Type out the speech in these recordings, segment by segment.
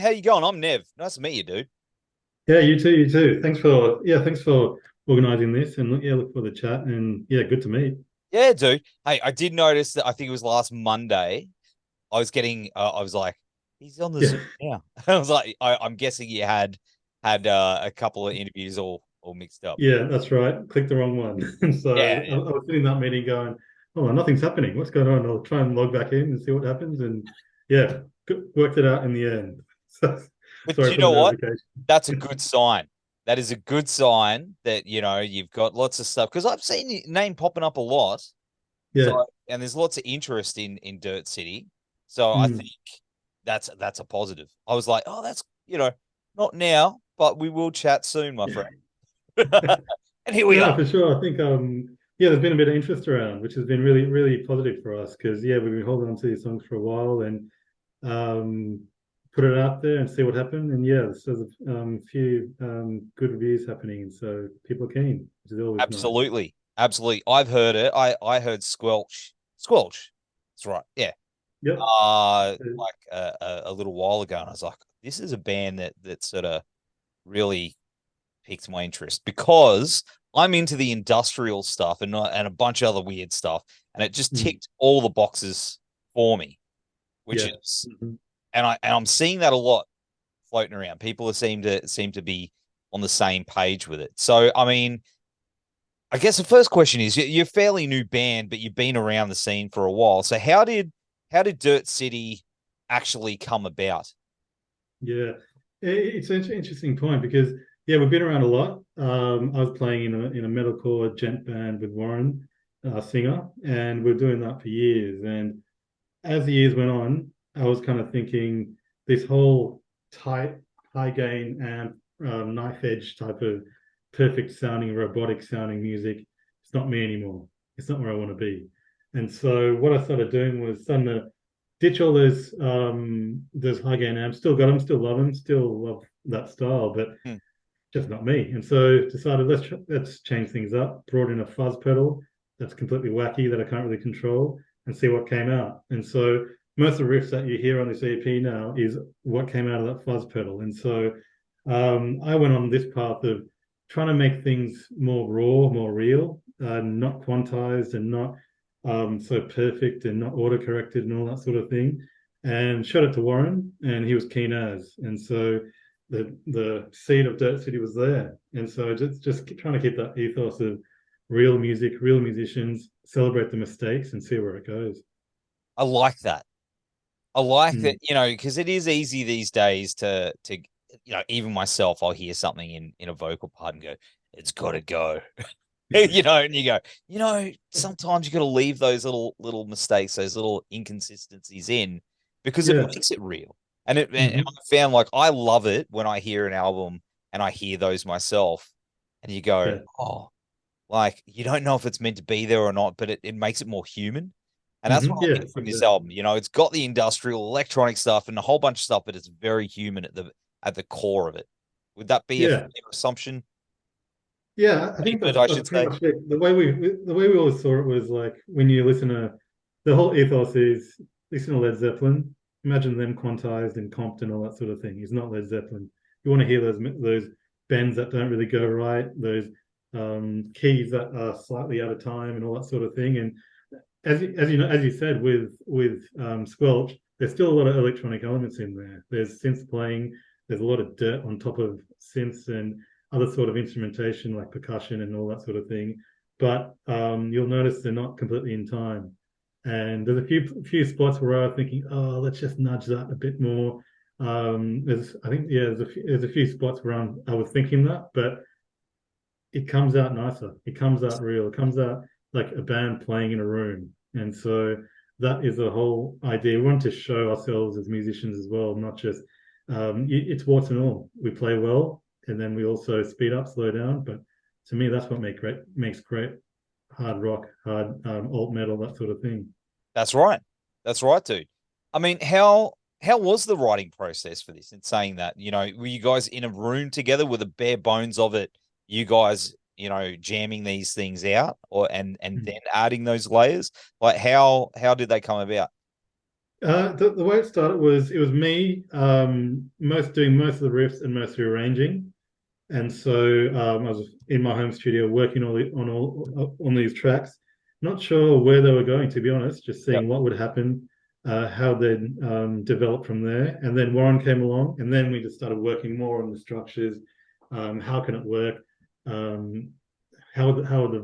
How you going? I'm Nev. Nice to meet you, dude. Yeah, you too, you too. Thanks for organizing this and look for the chat and yeah, good to meet. Yeah, dude. Hey, I did notice that I think it was last Monday. I was like, he's on the Yeah, Zoom now. I was like, I'm guessing you had a couple of interviews all mixed up. yeah, that's right. Clicked the wrong one. And so Yeah, I was sitting in that meeting going, oh, well, nothing's happening. What's going on? I'll try and log back in and see what happens. And yeah, worked it out in the end. So but do sorry you for the know what? notification. That's a good sign. That is a good sign that you've got lots of stuff because I've seen your name popping up a lot. Yeah. So and there's lots of interest in Dirt City. So I think Mm. that's a positive. I was like, oh, that's not now, but we will chat soon, my friend. And here we No, are. for sure. I think yeah, there's been a bit of interest around, which has been really, really positive for us because yeah, we've been holding on to these songs for a while and um, put it out there and see what happened. And yeah, there's a few good reviews happening, and so people are keen, which is always nice. Absolutely. Absolutely. I've heard it. I heard Squelch. Squelch. That's right. Yeah. Yep. Like a little while ago, and I was like, this is a band that sort of really piqued my interest because I'm into the industrial stuff and a bunch of other weird stuff, and it just Mm. ticked all the boxes for me, which Yeah. is Mhm. I'm seeing that a lot floating around. People seem to be on the same page with it. So I mean, I guess the first question is you're a fairly new band, but you've been around the scene for a while. So how did Dirt City actually come about? Yeah. It's an interesting point because yeah, we've been around a lot. I was playing in a metalcore gent band with Warren, singer, and we're doing that for years. And as the years went on, I was kind of thinking this whole tight, high gain amp, knife edge type of perfect sounding, robotic sounding music. It's not me anymore. It's not where I want to be. And so what I started doing was starting to ditch all those high gain amps. Still got them, still love them, still love that style, but Hmm. just not me. And so decided let's change things up. Brought in a fuzz pedal that's completely wacky that I can't really control and see what came out. And so most of the riffs that you hear on this EP now is what came out of that fuzz pedal. And so I went on this path of trying to make things more raw, more real, not quantized and not so perfect and not auto corrected and all that sort of thing. And showed it to Warren, and he was keen as. And so the seed of Dirt City was there. And so just trying to keep that ethos of real music, real musicians, celebrate the mistakes and see where it goes. I like that. I like that, Mm. because it is easy these days to even myself, I'll hear something in a vocal part and go, it's gotta go. And you go, sometimes you gotta leave those little mistakes, those little inconsistencies in because it Yeah. makes it real. And I Hmm. found like I love it when I hear an album and I hear those myself, and you go, Yeah. oh, like you don't know if it's meant to be there or not, but it makes it more human. And that's Hmm. what I Yeah. get from this Exactly. album. It's got the industrial electronic stuff and a whole bunch of stuff, but it's very human at the core of it. Would that be a fair Yeah. assumption? Yeah. I think Statement, that's I that's should pretty say. much it. The way we always saw it was like when you listen to the whole ethos is listen to Led Zeppelin. Imagine them quantized and comped and all that sort of thing. It's not Led Zeppelin. You want to hear those bends that don't really go right, those keys that are slightly out of time and all that sort of thing. And as you said with Squelch, there's still a lot of electronic elements in there. There's synths playing. There's a lot of dirt on top of synths and other sort of instrumentation like percussion and all that sort of thing. But you'll notice they're not completely in time. And there's a few spots where I'm thinking, oh, let's just nudge that a bit more. There's I think yeah, there's a few spots where I was thinking that, but it comes out nicer. It comes out real. It comes out like a band playing in a room. And so that is the whole idea. We want to show ourselves as musicians as well, not just it's warts and all. We play well, and then we also speed up, slow down. But to me, that's what makes great hard rock, hard alt metal, that sort of thing. That's right. That's right, dude. I mean, how was the writing process for this? In saying that, were you guys in a room together with the bare bones of it? You guys, jamming these things out, or and then adding those layers. Like how did they come about? The way it started was it was me doing most of the riffs and most of the arranging, and so I was in my home studio working on these tracks. Not sure where they were going, to be honest. Just Yep. seeing what would happen, how they'd develop from there. And then Warren came along, and then we just started working more on the structures. How can it work? Um, how would the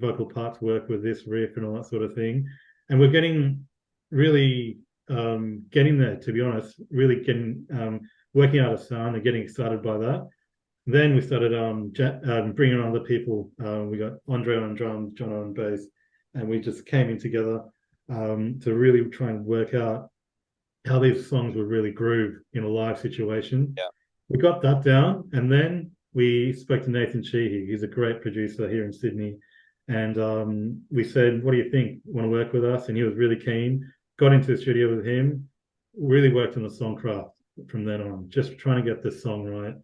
vocal parts work with this riff and all that sort of thing? And we're getting really getting there, to be honest. Really getting working out a sound and getting excited by that. Then we started bringing on other people. We got Andre on drums, John on bass, and we just came in together to really try and work out how these songs would really groove in a live situation. Yeah. We got that down, and then we spoke to Nathan Sheehy. He's a great producer here in Sydney, and we said, "What do you think? Want to work with us?" And he was really keen. Got into the studio with him. Really worked on the songcraft from then on, just trying to get this song right,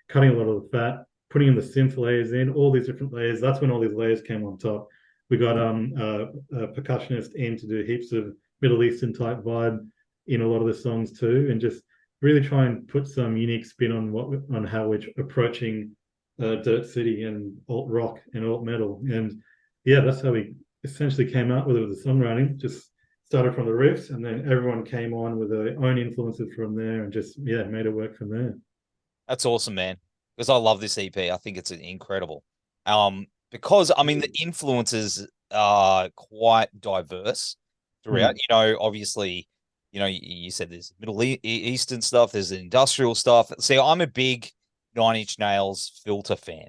cutting a lot of the fat, putting in the synth layers in, all these different layers. That's when all these layers came on top. We got a percussionist in to do heaps of Middle Eastern type vibe in a lot of the songs too, and just really try and put some unique spin on how we're approaching Dirt City and alt rock and alt metal. And yeah, that's how we essentially came out with it with the songwriting. Just started from the riffs, and then everyone came on with their own influences from there, and just made it work from there. That's awesome, man. Because I love this EP. I think it's incredible. Because I mean the influences are quite diverse throughout. Mm. Obviously, you said there's Middle Eastern stuff, there's the industrial stuff. See, I'm a big Nine Inch Nails Filter fan.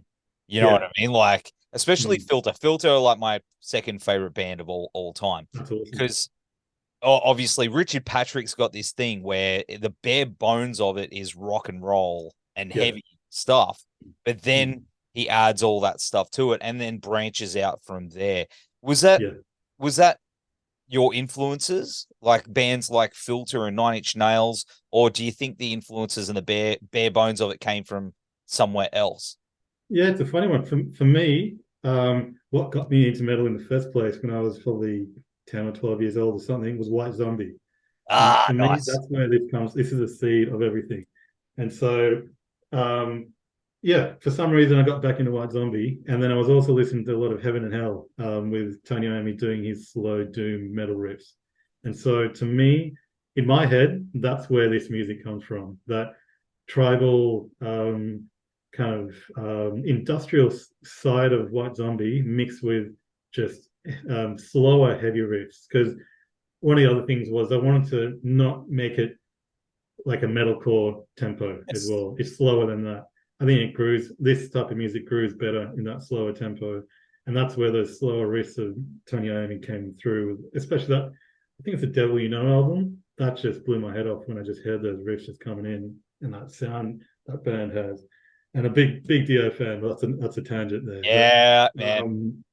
You know what Yeah. I mean? Like, especially Mm. Filter. Filter are like my second favorite band of all time That's awesome. because obviously Richard Patrick's got this thing where the bare bones of it is rock and roll and Yeah. heavy stuff, but Mm. then he adds all that stuff to it and then branches out from there. Was that Yeah. was that your influences, like bands like Filter and Nine Inch Nails, or do you think the influences and the bare bones of it came from somewhere else? Yeah, it's a funny one. For me, what got me into metal in the first place when I was probably 10 or 12 years old or something was White Zombie. And Ah, for me, nice. that's where this comes. This is the seed of everything. And so, um, yeah, for some reason, I got back into White Zombie. And then I was also listening to a lot of Heaven and Hell with Tony Iommi doing his slow doom metal riffs. And so, to me, in my head, that's where this music comes from. That tribal kind of industrial side of White Zombie mixed with just slower, heavy riffs. Because one of the other things was I wanted to not make it like a metalcore tempo as Yes. well. It's slower than that. I think it grooves. This type of music grooves better in that slower tempo, and that's where those slower riffs of Tony Iommi came through. Especially that, I think it's the Devil You Know album. That just blew my head off when I just heard those riffs just coming in and that sound that band has. And a big Dio fan. But that's a tangent there, Yeah, but man.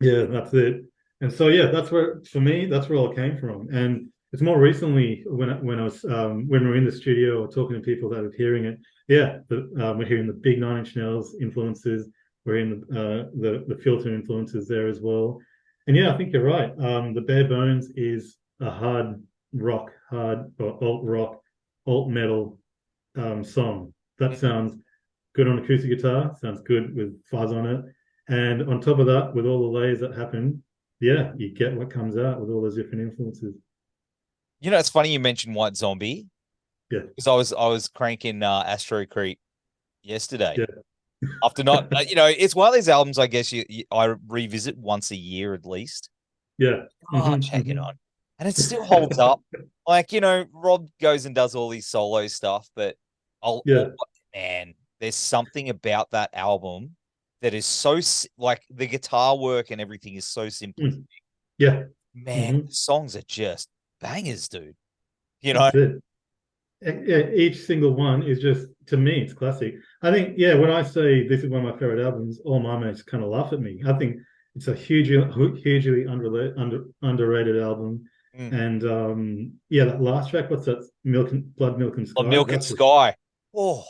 yeah, that's it. And so yeah, that's where for me that's where it all came from. And it's more recently when I was when we're in the studio or talking to people that are hearing it. Yeah, we're hearing the big Nine Inch Nails influences. We're in the Filter influences there as well. And yeah, I think you're right. The Bare Bones is a hard or alt rock, alt metal song. That sounds good on acoustic guitar. Sounds good with fuzz on it. And on top of that, with all the layers that happen, yeah, you get what comes out with all those different influences. It's funny you mentioned White Zombie Yeah, because I was cranking Astro Creep yesterday. yeah, After not, it's one of these albums I guess I revisit once a year at least. yeah. Oh, Mm-hmm, check it mm-hmm. on, and it still holds up. Like Rob goes and does all these solo stuff, but Yeah, man, there's something about that album that is so like the guitar work and everything is so simplistic. mm, yeah. Man, Mm-hmm. the songs are just bangers, dude. You know, That's it. Yeah, each single one is just to me, it's classic. I think, yeah, when I say this is one of my favorite albums, all my mates kind of laugh at me. I think it's a hugely underrated album. mm. And yeah, that last track, what's that? Milk and On Sky. Milk and That's just Sky. Oh,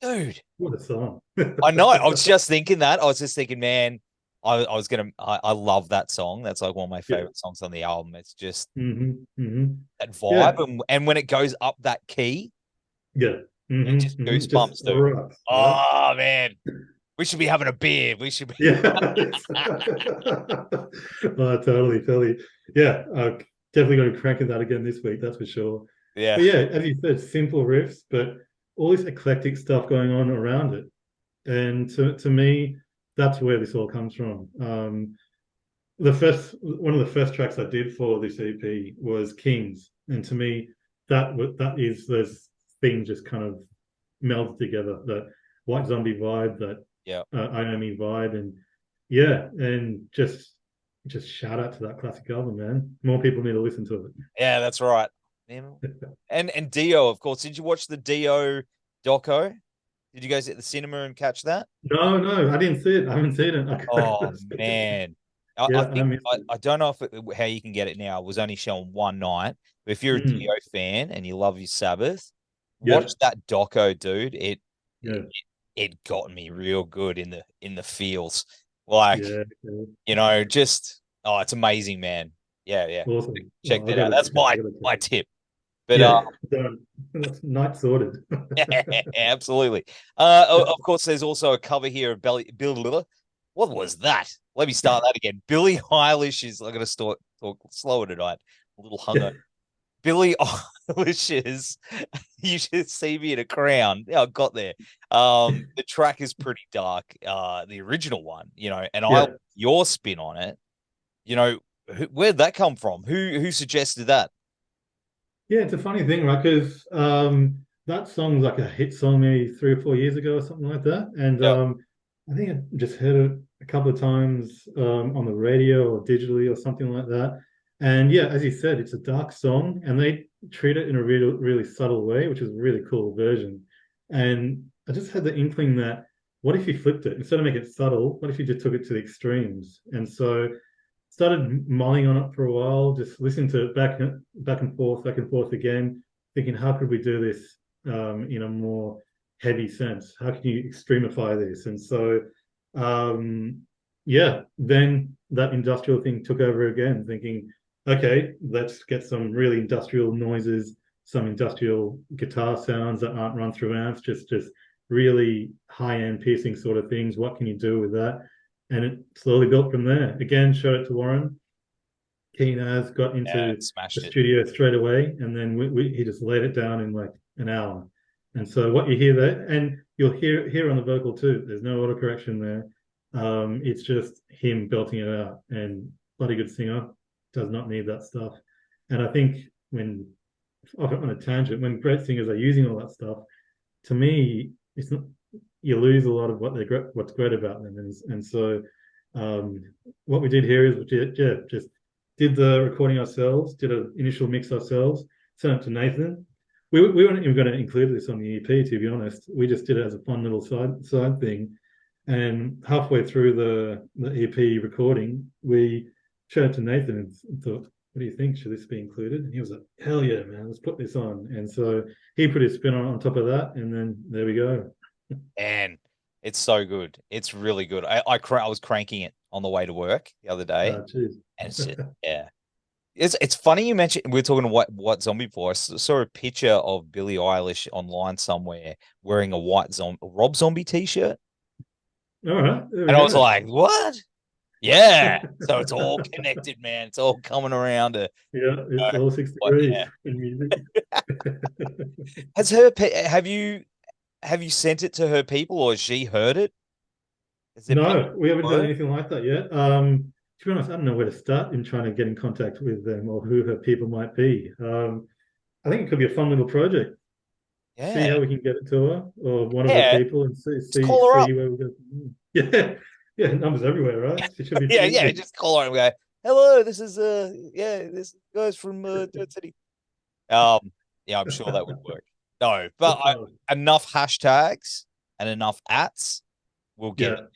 dude. what a song. I know. I was just thinking that. I was just thinking, man, I love that song. That's like one of my favorite songs on the album. It's just that Yeah, vibe, and when it goes up that key, yeah, it just just goosebumps, dude. erupts, right? Oh man, we should be having a beer. We should be. Yeah. Oh, totally, totally. Yeah, definitely going to crank at that again this week, that's for sure. Yeah, But yeah, as you said, simple riffs, but all this eclectic stuff going on around it. And to me, that's where this all comes from. One of the first tracks I did for this EP was Kings, and to me, that is those things just kind of melded together. The White Zombie vibe, that yeah, Iommi vibe, and yeah, and just shout out to that classic album, man. More people need to listen to it. yeah. That's right. And Dio, of course. Did you watch the Dio doco? Did you guys at the cinema and catch that? No, no, I didn't see it. I haven't seen Oh it. man, I Yeah, I think missed it. I don't know how you can get it now. It was only shown one night. But if you're a Mm, Dio fan and you love your Sabbath, yeah, watch that doco, dude. It, yeah, it got me real good in the feels. Like, yeah. Yeah. just it's amazing, man. Yeah, yeah. Awesome. Check Oh, I that got out. to That's check. I got to my check. tip. But Yeah, done. That's night sorted. absolutely. Of course, there's also a cover here of Bill. What was that? Let me start that again. Billy Eilish is. I'm gonna talk slower tonight. A little hungover. Billy Eilish is. You should see me in a crown. Yeah, I got there. The track is pretty dark. The original one, and I Yeah, your spin on it. Where'd that come from? Who suggested that? yeah. It's a funny thing, right? Because that song's like a hit song maybe 3 or 4 years ago or something like that, and Yeah, I think I just heard it a couple of times on the radio or digitally or something like that. And yeah, as you said, it's a dark song, and they treat it in a really, really subtle way, which is a really cool version. And I just had the inkling that what if you flipped it instead of making it subtle? What if you just took it to the extremes? And so started mulling on it for a while, just listening to it back and forth again, thinking how could we do this in a more heavy sense? How can you extremify this? And so, yeah, then that industrial thing took over again, thinking, okay, let's get some really industrial noises, some industrial guitar sounds that aren't run through amps, just really high end piercing sort of things. What can you do with that? And it slowly built from there. Again, showed it to Warren. Keen as got yeah, into the smashed it. studio straight away, and then he just laid it down in like an hour. And so what you hear there, and you'll hear on the vocal too. There's no auto correction there. It's just him belting it out, and bloody good singer does not need that stuff. And I think when on a tangent, when great singers are using all that stuff, to me, it's not you lose a lot of what's great about them. And so um, what we did here is just did the recording ourselves, did an initial mix ourselves, sent it to Nathan. We weren't even going to include this on the EP, to be honest. We just did it as a fun little side thing. And halfway through the EP recording, we showed it to Nathan and thought, what do you think? Should this be included? And he was like, hell yeah, man, let's put this on. And so he put his spin on top of that, and then there we go. And it's so good. It's really good. I was cranking it on the way to work the other day, Cheers. and it's just, yeah. It's funny you mentioned we are talking to White Zombie before. Saw a picture of Billie Eilish online somewhere wearing a Rob Zombie t-shirt, All right, there we and I was go. like, "What? Yeah." So it's all connected, man. It's all coming around to Yeah, it's all six what? degrees Yeah. in music. Has have you sent it to her people, or has she heard it? Has it been No, we haven't done word? anything like that yet. To be honest, I don't know where to start in trying to get in contact with them or who her people might be. I think it could be a fun little project. See Yeah, how we can get it to her or one of her yeah. people and Just call her up. see where we go. Yeah, yeah, numbers everywhere, right? It should be Yeah, pretty yeah. easy. Just call her and go, "Hello, this is this goes from Dirt City." Yeah, I'm sure that would work. No, but enough hashtags and enough ats will get Yeah, it.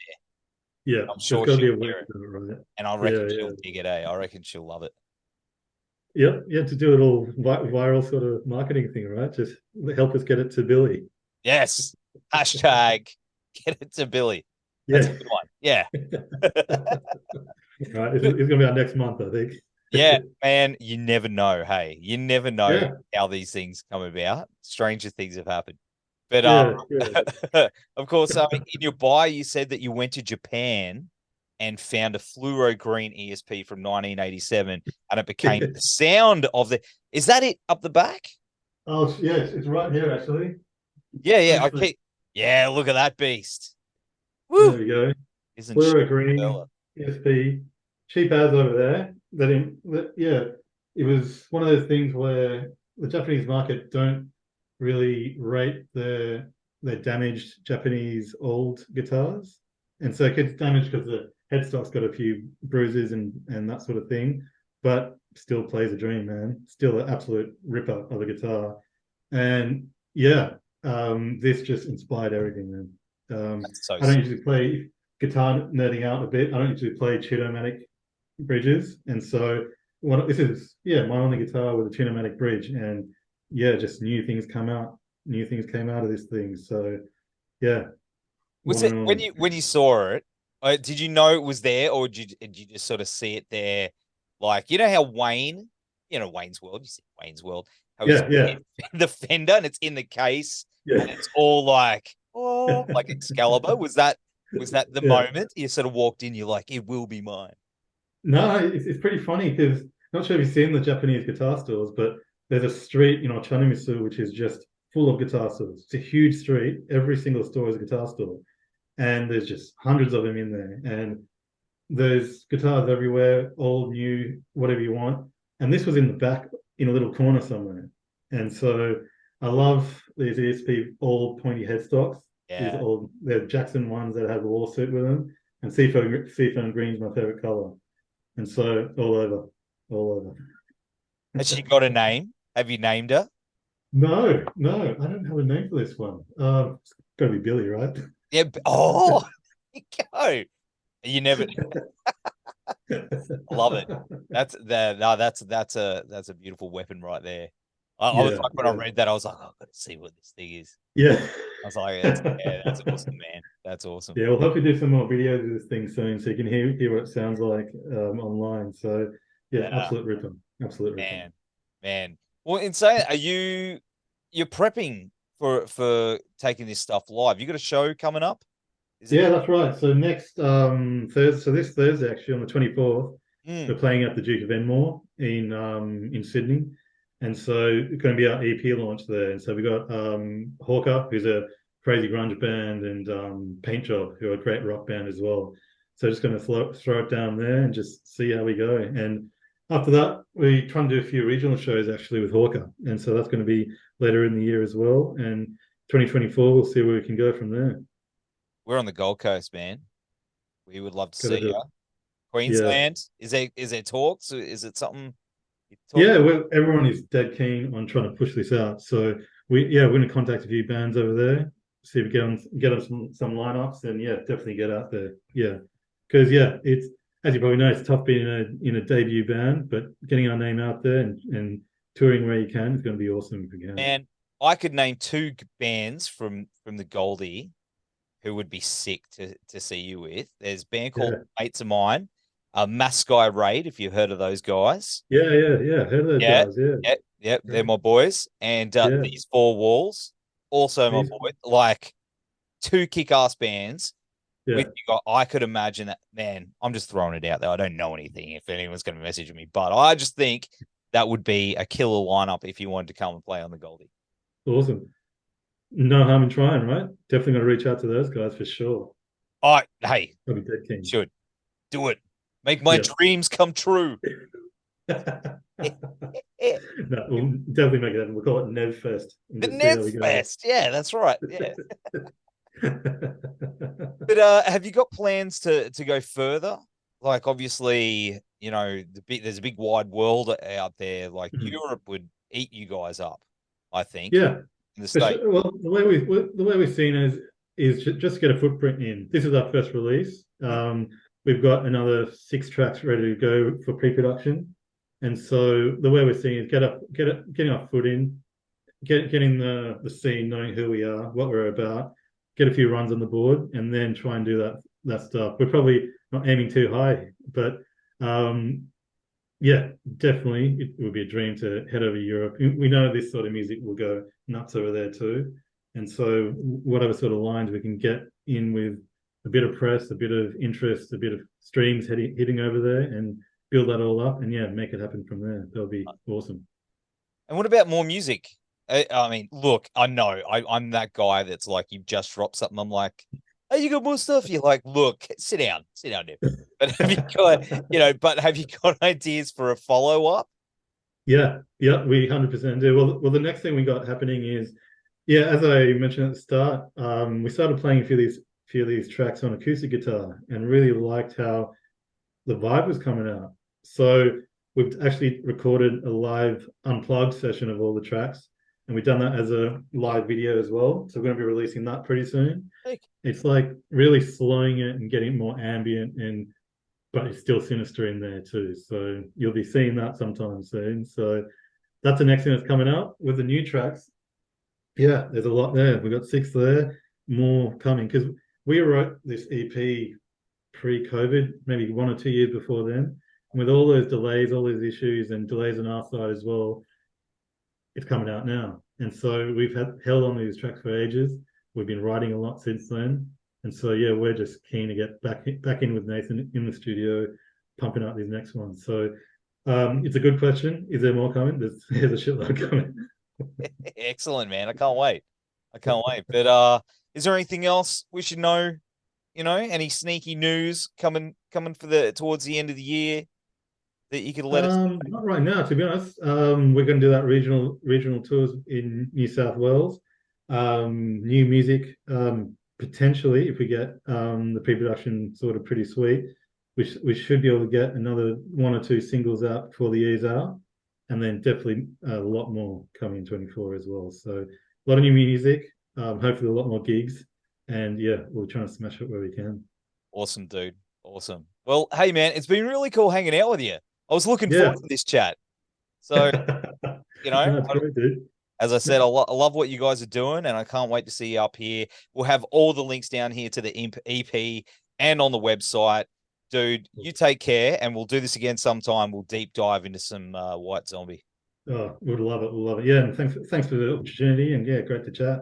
yeah. I'm There's sure got to she'll be a way hear to it, do it, right? and I Yeah, reckon yeah. she'll dig it. I reckon she'll love it. Yep, yeah, to do a little viral sort of marketing thing, right? Just help us get it to Billy. Yes, hashtag get it to Billy. That's a Yeah, good one. Yeah. Right, it's gonna be our next month, I think. Yeah, man, you never know. Hey, you never know Yeah, how these things come about. Stranger things have happened. But yeah, yeah. of course, in your bio, you said that you went to Japan and found a fluoro green ESP from 1987, and it became the sound of the. Is that it up the back? Oh, yes, it's right here actually. Yeah, yeah. Actually, Yeah, look at that beast. there Woo! we go. Isn't she Fluoro a fella? green ESP, cheap as over there. Yeah, it was one of those things where the Japanese market don't really rate their damaged Japanese old guitars, and so it gets damaged because the headstock's got a few bruises and that sort of thing, but still plays a dream, man. Still an absolute ripper of a guitar, and yeah, this just inspired everything, man. That's so I don't sick. usually play guitar nerding out a bit. I don't usually play tuner bridges, and so this is my only guitar with a tuner bridge, and yeah, just new things come out. New things came out of this thing. So yeah, Was one it and when only. you saw it? Did you know it was there, or did you just sort of see it there? Like, you know how Wayne, Wayne's World. You see Wayne's World. How he's Yeah, yeah, the fender and it's in the case, yeah, and it's all like, oh, like Excalibur. Was that the yeah. moment you sort of walked in? You're like, it will be mine. No, it's pretty funny because not sure if you've seen the Japanese guitar stores, but there's a street, Chonamisu, which is just full of guitar stores. It's a huge street. Every single store is a guitar store, and there's just hundreds of them in there. And there's guitars everywhere, old, new, whatever you want. And this was in the back in a little corner somewhere. And so I love these ESP old pointy headstocks. These Yeah. old, they're Jackson ones that have a lawsuit with them. And seafoam green's my favorite color. And so all over, all Has she over. got a name? Have you named her? No, no, I don't have a name for this one. It's got to be Billy, right? Yeah. Oh, you go. You never. I love it. That's the no, that's a beautiful weapon right there. I was Yeah, like when I yeah, read that, I was like, I've got to see what this thing is. yeah. I was like, that's awesome, man. That's awesome. Yeah, we'll hopefully do some more videos of this thing soon so you can hear what it sounds like online. So yeah, Yeah, absolute ripper. Absolute ripper. man, man. Well, insane. You're prepping for taking this stuff live? You got a show coming up? Is it? Yeah, that's right. So next Thursday, so this Thursday actually on the 24th, we're Mm, playing at the Duke of Enmore in Sydney. And so it's going to be our EP launch there. And so we got Hawker, who's a crazy grunge band, and Paint Job, who are a great rock band as well. So just going to throw it down there and just see how we go. And after that, we try and do a few regional shows actually with Hawker. And so that's going to be later in the year as well. And 2024, we'll see where we can go from there. we're on the Gold Coast, man. We would love to Got to see do you. it. Yeah. Queensland. Is there talks? Is it something you're talking? Yeah, well, everyone is dead keen on trying to push this out. So we're going to contact a few bands over there, see if we get on some lineups, and yeah, definitely get out there. Yeah, because yeah, it's as you probably know, it's tough being in a debut band, but getting our name out there and touring where you can is going to be awesome if we can. Man, I could name two bands from the Goldie who would be sick to see you with. There's a band called Yeah, Mates of Mine, Maskai Raid, if you've heard of those guys. yeah. Heard of those Yeah, guys? Yeah, yeah, they're great. my boys. And Yeah, these four walls, also my these, boy. Like two kick-ass bands with yeah, you guys. I could imagine that, man. I'm just throwing it out there. I don't know anything if anyone's going to message me, but I just think that would be a killer lineup if you wanted to come and play on the Goldie. awesome. No harm in trying, right? Definitely going to reach out to those guys for sure. Hey, I'll be dead keen. should do it. Make my Yeah. dreams come true. The No, we'll definitely make it happen. We'll call it Nev Fest and just see how Nets we go. Fest. Yeah, that's right. Yeah. But have you got plans to go further? Like, obviously, there's a big wide world out there. Like Europe would eat you guys up, I think. Yeah, In the for state. sure. Well, the way we've seen is just get a footprint in. This is our first release. We've got another 6 tracks ready to go for pre-production, and so the way we're seeing is getting our foot in, getting the scene, knowing who we are, what we're about, get a few runs on the board, and then try and do that stuff. We're probably not aiming too high, but yeah, definitely it would be a dream to head over to Europe. We know this sort of music will go nuts over there too, and so whatever sort of lines we can get in with a bit of press, a bit of interest, a bit of streams hitting over there, and build that all up, and yeah, make it happen from there. That'll be awesome. And what about more music? I mean, look, I know I'm that guy that's like, you've just dropped something. I'm like, oh, you got more stuff? You're like, look, sit down, Dip. But have you got, but have you got ideas for a follow up? Yeah, yeah, we 100% do. Well, the next thing we got happening is, yeah, as I mentioned at the start, we started playing a few of these tracks on acoustic guitar, and really liked how the vibe was coming out. So we've actually recorded a live unplugged session of all the tracks, and we've done that as a live video as well. So we're going to be releasing that pretty soon. Hey. It's like really slowing it and getting more ambient, but it's still sinister in there too. So you'll be seeing that sometime soon. So that's the next thing that's coming out with the new tracks. Yeah, there's a lot there. We've got 6 there, more coming, because we wrote this EP pre-COVID, maybe 1 or 2 years before then. And with all those delays, all those issues and delays on our side as well, it's coming out now. And so we've held on to these tracks for ages. We've been writing a lot since then. And so, yeah, we're just keen to get back in with Nathan in the studio, pumping out these next ones. So it's a good question. Is there more coming? There's a shitload coming. Excellent, man. I can't wait. But is there anything else we should know? Any sneaky news coming for towards the end of the year that you could let us know? Not right now, to be honest. We're going to do that regional tours in New South Wales. New music, potentially, if we get the pre-production sort of pretty sweet, we should be able to get another 1 or 2 singles out before the year's out, and then definitely a lot more coming in 24 as well. So a lot of new music, hopefully a lot more gigs, and yeah, we'll try and smash it where we can. Awesome, dude. Awesome. Well, hey, man, it's been really cool hanging out with you. I was looking Yeah. forward to this chat. So, No, it's great, dude. as I said, I love what you guys are doing, and I can't wait to see you up here. We'll have all the links down here to the EP and on the website. Dude, you take care, and we'll do this again sometime. We'll deep dive into some White Zombie. Oh, we'd love it. We'll love it. Yeah, and thanks for the opportunity, and yeah, great to chat.